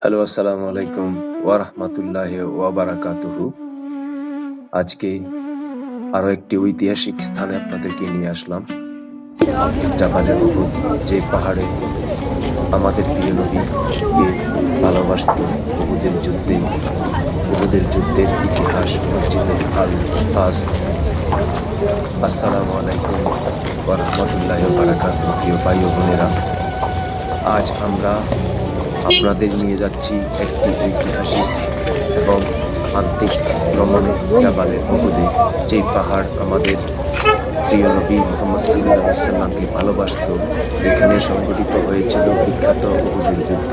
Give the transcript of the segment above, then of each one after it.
Hello, আসসালামু আলাইকুম ওয়া রাহমাতুল্লাহি ওয়া বারাকাতুহু। আজকে আরো একটি ঐতিহাসিক স্থানে আপনাদেরকে নিয়ে আসলাম, জাবালে উহুদ, যে পাহাড়ে আমাদের প্রিয় নবীকে ভালোবাসত। উহুদের যুদ্ধের ইতিহাস, মসজিদে আল ফাস। আসসালামু আলাইকুম ওয়া রাহমাতুল্লাহি ওয়া বারাকাতুহু। প্রিয় ভাই ও বোনেরা, আজ আমরা আপনাদের নিয়ে যাচ্ছি একটি ঐতিহাসিক এবং আন্তিক ভ্রমণে, জাবালে উহুদে, যে পাহাড় আমাদের প্রিয় নবী মুহাম্মদ সাল্লাল্লাহু আলাইহি সাল্লামকে ভালোবাসত। এখানে সংঘটিত হয়েছিল বিখ্যাত উহুদের যুদ্ধ।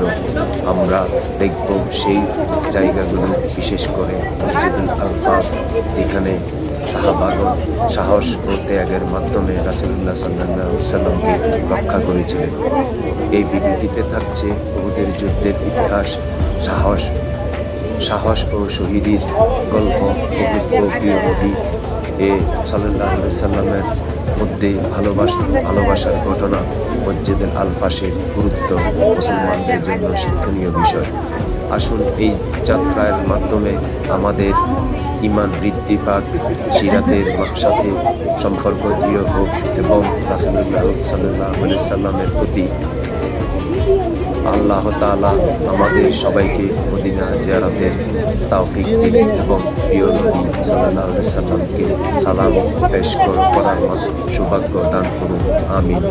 আমরা দেখব সেই জায়গাগুলো, বিশেষ করে মসজিদুল আলফাস, যেখানে সাহাবাগণ সাহস ও ত্যাগের মাধ্যমে রাসূলুল্লাহ সাল্লাল্লাহু আলাইহি সাল্লামকে রক্ষা করেছিলেন। এই ভিডিওটিতে থাকছে উহুদের যুদ্ধের ইতিহাস, সাহস ও শহীদের গল্প, উহুদ ও প্রিয় নবী সাল্লাল্লাহু আলাইহি সাল্লামের মধ্যে ভালোবাসার ঘটনা, মসজিদুল আলফাসের গুরুত্ব, মুসলমানদের জন্য শিক্ষণীয় বিষয়। আসুন এই যাত্রার মাধ্যমে আমাদের ঈমান বৃদ্ধি পাক, সিরাতের সাথে সম্পর্ক দৃঢ় হোক এবং রাসূলুল্লাহ সাল্লাল্লাহু আলাইহি সাল্লামের প্রতি আল্লাহ তাআলা আমাদের সবাইকে মদিনা জিয়ারতের তৌফিক দিন এবং প্রিয় নবী সাল্লাল্লাহু আলাইহি সাল্লামকে সালাম পেশ করার সৌভাগ্য দান করুন। আমিন।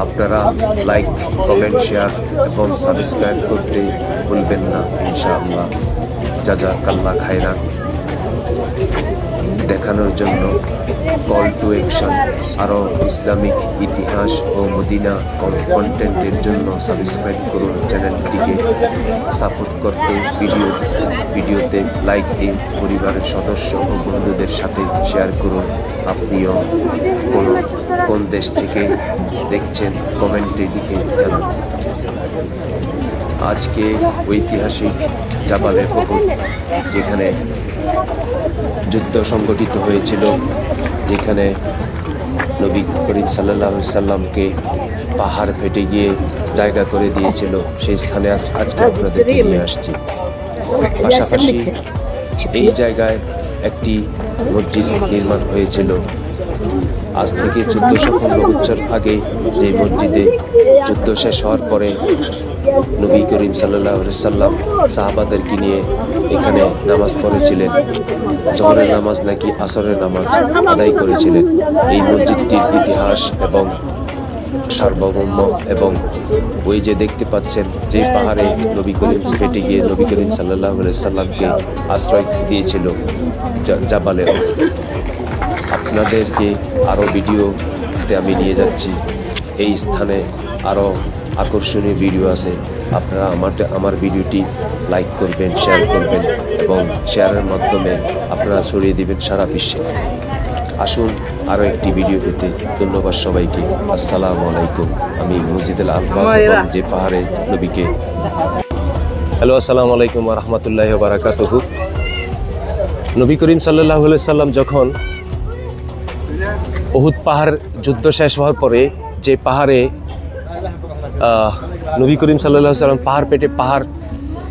আপনারা লাইক, কমেন্ট, শেয়ার এবং সাবস্ক্রাইব করতে ভুলবেন না ইনশাআল্লাহ। জাযাকাল্লাহ খায়রান। দেখানোর জন্য কল টু অ্যাকশন। আরও ইসলামিক ইতিহাস ও মদিনা কন্টেন্টের জন্য সাবস্ক্রাইব করুন চ্যানেলটিকে। সাপোর্ট করতে ভিডিওতে লাইক দিন, পরিবারের সদস্য ও বন্ধুদের সাথে শেয়ার করুন। আপনিও কোন দেশ থেকে দেখছেন কমেন্টে লিখে জানান। আজকে ঐতিহাসিক জাবালে উহুদ, যেখানে যুদ্ধ সংগঠিত হয়েছিল, যেখানে নবী করিম সাল্লাল্লাহু আলাইহি সাল্লামকে পাহাড় ফেটে গিয়ে জায়গা করে দিয়েছিল, সেই স্থানে আজকে আপনাদেরকে নিয়ে আসছি। পাশাপাশি এই জায়গায় একটি মসজিদ নির্মাণ হয়েছিল। আজ থেকে 1415 বছর আগে যে মসজিদে যুদ্ধ শেষ হওয়ার পরে নবী করিম সাল্লাল্লাহু আলাইহি সাল্লাম সাহাবাদেরকে নিয়ে এখানে নামাজ পড়েছিলেন। জোহরের নামাজ নাকি আসরের নামাজ আদায় করেছিলেন। এই মসজিদটির ইতিহাস এবং সার্বভৌম, এবং ওই যে দেখতে পাচ্ছেন যে পাহাড়ে নবী করিম ফেটে গিয়ে নবী করিম সাল্লাল্লাহু আলাইহি সাল্লামকে আশ্রয় দিয়েছিল, জাবালে। আপনাদেরকে আরও ভিডিওতে আমি নিয়ে যাচ্ছি। এই স্থানে আরও আকর্ষণীয় ভিডিও আছে। আপনারা আমার ভিডিওটি লাইক করবেন, শেয়ার করবেন এবং শেয়ারের মাধ্যমে আপনারা ছড়িয়ে দিবেন সারা বিশ্বে। আসুন আরও একটি ভিডিও পেতে। ধন্যবাদ সবাইকে। আসসালামু আলাইকুম। আমি মসজিদুল আলফাস এবং যে পাহাড়ে নবীকে। হ্যালো, আসসালামু আলাইকুম ওয়া রাহমাতুল্লাহি ওয়া বারাকাতুহু। নবী করিম সাল্লাল্লাহু আলাইহি সাল্লাম যখন উহুদ পাহাড় যুদ্ধ শেষ হওয়ার পরে যে পাহাড়ে নবী করিম সাল্লাল্লাহু আলাইহি সাল্লাম পাহাড়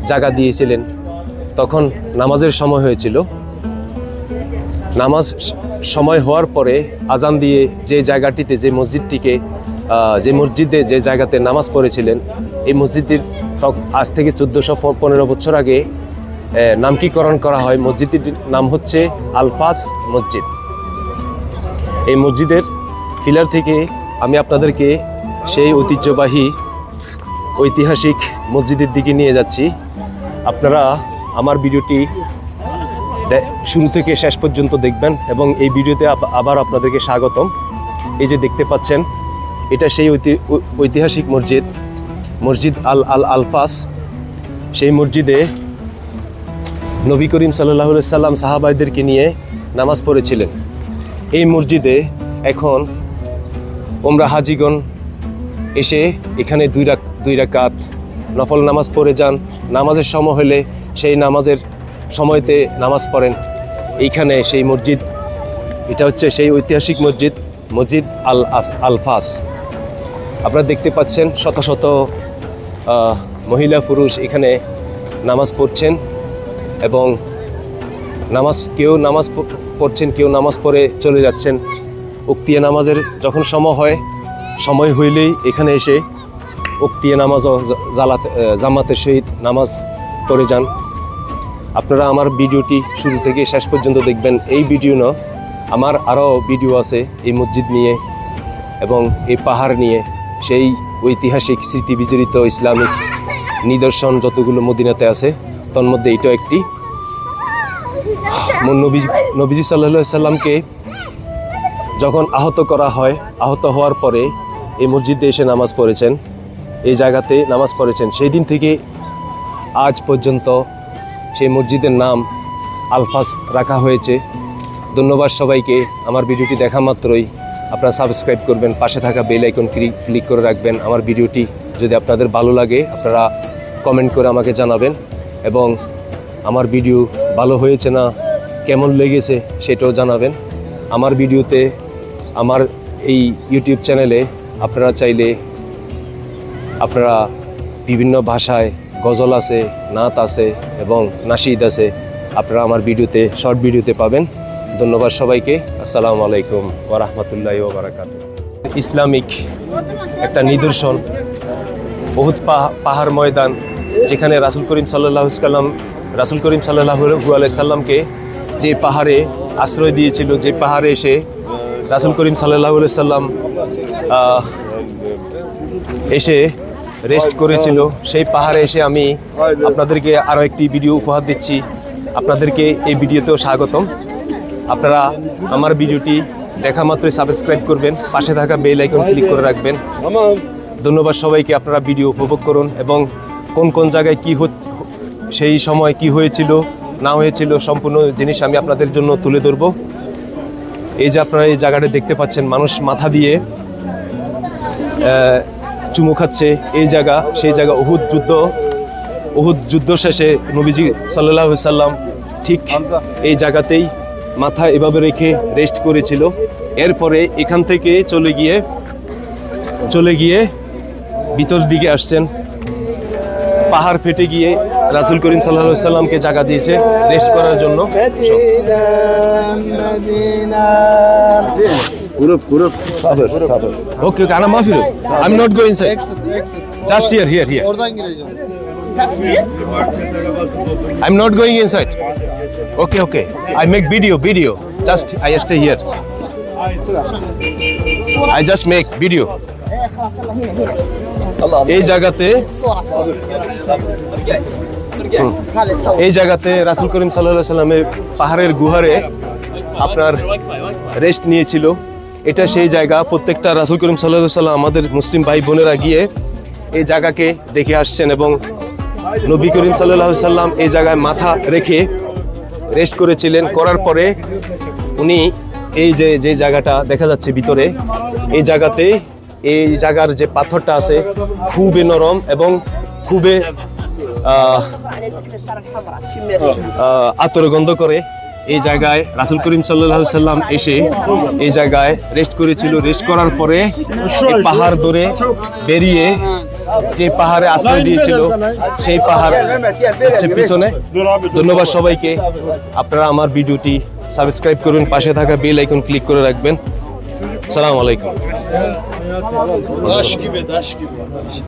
জায়গা দিয়েছিলেন, তখন নামাজের সময় হয়েছিল। নামাজ সময় হওয়ার পরে আজান দিয়ে যে জায়গাটিতে, যে মসজিদে যে জায়গাতে নামাজ পড়েছিলেন, এই মসজিদের আজ থেকে 1415 বছর আগে নামকরণ করা হয়। মসজিদটির নাম হচ্ছে আলফাস মসজিদ। এই মসজিদের ফিলার থেকে আমি আপনাদেরকে সেই ঐতিহাসিক মসজিদের দিকে নিয়ে যাচ্ছি। আপনারা আমার ভিডিওটি শুরু থেকে শেষ পর্যন্ত দেখবেন এবং এই ভিডিওতে আবার আপনাদেরকে স্বাগতম। এই যে দেখতে পাচ্ছেন, এটা সেই ঐতিহাসিক মসজিদ আলফাস। সেই মসজিদে নবী করিম সাল্লাল্লাহু আলাইহি সাল্লাম সাহাবাদেরকে নিয়ে নামাজ পড়েছিলেন। এই মসজিদে এখন ওমরা হাজিগণ এসে এখানে দুই রাকাত নফল নামাজ পড়ে যান। নামাজের সময় হলে সেই নামাজের সময়তে নামাজ পড়েন। এইখানে সেই মসজিদ, এটা হচ্ছে সেই ঐতিহাসিক মসজিদ আলফাস। আপনারা দেখতে পাচ্ছেন শত শত মহিলা পুরুষ এখানে নামাজ পড়ছেন এবং কেউ নামাজ পড়ছেন, কেউ নামাজ পড়ে চলে যাচ্ছেন। উক্তিয়া নামাজের যখন সময় হইলেই এখানে এসে উক্তিয়া নামাজ ও জামাতের সহিত নামাজ পড়ে যান। আপনারা আমার ভিডিওটি শুরু থেকে শেষ পর্যন্ত দেখবেন। এই ভিডিও না, আমার আরও ভিডিও আছে এই মসজিদ নিয়ে এবং এই পাহাড় নিয়ে, সেই ঐতিহাসিক স্মৃতি বিজড়িত ইসলামিক নিদর্শন যতগুলো মদিনাতে আছে তন্মধ্যে এইটা একটি। নবীজি সাল্লাল্লাহু আলাইহি সাল্লামকে যখন আহত করা হয়, আহত হওয়ার পরে এই মসজিদে এসে নামাজ পড়েছেন, এই জায়গাতে নামাজ পড়েছেন। সেই দিন থেকে আজ পর্যন্ত সেই মসজিদের নাম আলফাস রাখা হয়েছে। ধন্যবাদ সবাইকে। আমার ভিডিওটি দেখা মাত্রই আপনারা সাবস্ক্রাইব করবেন, পাশে থাকা বেল আইকন ক্লিক করে রাখবেন। আমার ভিডিওটি যদি আপনাদের ভালো লাগে আপনারা কমেন্ট করে আমাকে জানাবেন এবং আমার ভিডিও ভালো হয়েছে না কেমন লেগেছে সেটাও জানাবেন। আমার ভিডিওতে, আমার এই ইউটিউব চ্যানেলে আপনারা চাইলে আপনারা বিভিন্ন ভাষায় গজল আছে, নাত আছে এবং নাশিদ আছে, আপনারা আমার ভিডিওতে, শর্ট ভিডিওতে পাবেন। ধন্যবাদ সবাইকে। আসসালামু আলাইকুম ওয়া রাহমাতুল্লাহি ওয়া বারাকাতুহু। ইসলামিক একটা নিদর্শন, বহুত পাহাড় ময়দান, যেখানে রাসূল করিম সাল্লাল্লাহু আলাইহি সাল্লামকে যে পাহাড়ে আশ্রয় দিয়েছিল, যে পাহাড়ে এসে রাসূল করিম সাল্লাল্লাহু আলাইহি সাল্লাম এসে রেস্ট করেছিল, সেই পাহাড়ে এসে আমি আপনাদেরকে আরও একটি ভিডিও উপহার দিচ্ছি। আপনাদেরকে এই ভিডিওতেও স্বাগতম। আপনারা আমার ভিডিওটি দেখা মাত্রই সাবস্ক্রাইব করবেন, পাশে থাকা বেল আইকন ক্লিক করে রাখবেন। ধন্যবাদ সবাইকে। আপনারা ভিডিও উপভোগ করুন এবং কোন কোন জায়গায় সেই সময় কি হয়েছিল না হয়েছিল সম্পূর্ণ জিনিস আমি আপনাদের জন্য তুলে ধরব। এই যে আপনারা এই জায়গাটা দেখতে পাচ্ছেন, মানুষ মাথা দিয়ে চুমু খাচ্ছে। এই জায়গা সেই জায়গা উহুদ যুদ্ধ শেষে নবীজি সাল্লাল্লাহু আলাইহি সাল্লাম ঠিক এই জায়গাতেই মাথা এভাবে রেখে রেস্ট করেছিল। এরপরে এখান থেকে চলে গিয়ে ভিতর দিকে আসছেন। পাহাড় ফেটে গিয়ে রাসূল করিম সাল্লাল্লাহু আলাইহি সাল্লামকে জায়গা দিয়েছে রেস্ট করার জন্য। Grup. Sabır. Okay, ana mafiro. I'm not going inside. Just here. Oradan gireceğim. I'm not going inside. Okay. I make video. Just I stay here. I just make video. এই জায়গাতে রাসূল করিম সাল্লাল্লাহু আলাইহি সাল্লামের পাহাড়ের গুহারে আপনার রেস্ট নিয়েছিল। এটা সেই জায়গা। প্রত্যেকটা রাসূল করিম সাল্লাল্লাহু আলাইহি সাল্লাম আমাদের মুসলিম ভাই বোনেরা গিয়ে এই জায়গাকে দেখে আসছেন এবং নবী করিম সাল্লাল্লাহু আলাইহি সাল্লাম এই জায়গায় মাথা রেখে রেস্ট করেছিলেন। করার পরে উনি এই যে জায়গাটা দেখা যাচ্ছে ভিতরে, এই জায়গার যে পাথরটা আছে খুবই নরম এবং খুবই আতর গন্ধ করে। এই জায়গায় রাসূল করিম সাল্লাল্লাহু আলাইহি সাল্লাম এসে এই জায়গায় রেস্ট করেছিল। রেস্ট করার পরে পাহাড় ধরে বেরিয়ে যে পাহাড়ে আশ্রয় দিয়েছিল সেই পাহাড় হচ্ছে পিছনে। ধন্যবাদ সবাইকে। আপনারা আমার ভিডিওটি সাবস্ক্রাইব করবেন, পাশে থাকা বেল আইকন ক্লিক করে রাখবেন। আসসালামু আলাইকুম।